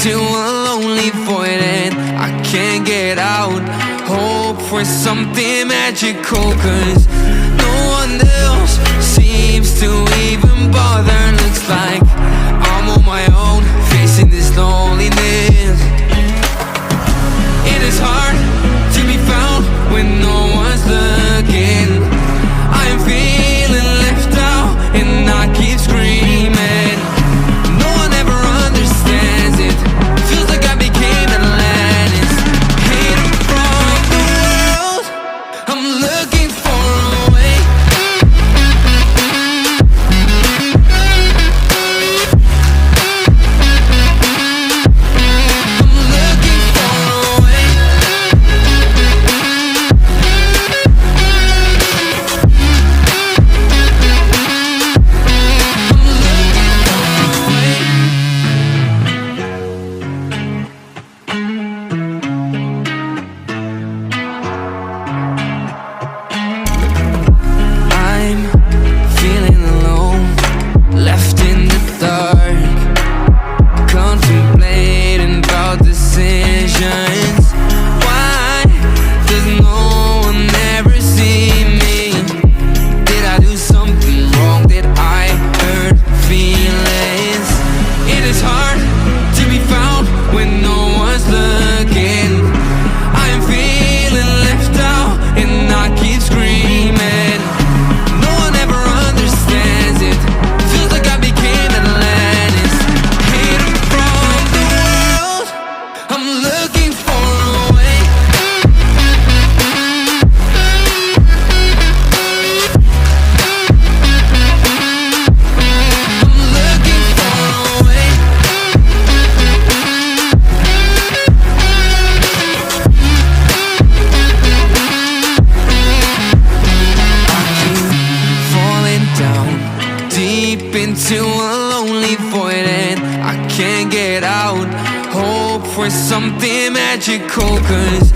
into a lonely void and I can't get out. Hope for something magical, 'cause no one else seems to even bother. Looks like I'm on my own, facing this loneliness. It is hard to be found when no one's looking. I am feeling left out and I keep screaming. No one ever understands it. Feels like I became Atlantis, hidden from the world. I'm looking for a way. I'm looking for a way. I'm feeling alone, left in the dark, contemplating about decisions. Why does no one ever see me? Did I do something wrong? Did I hurt feelings? It is hard to be found when no one's looking. I am feeling left out and I keep screaming. No one ever understands it. Feels like I became Atlantis, hidden from the world. I'm looking for a way. I'm looking for a way. Falling down deep into a lonely void and I can't get out. Hope for something magical, 'cause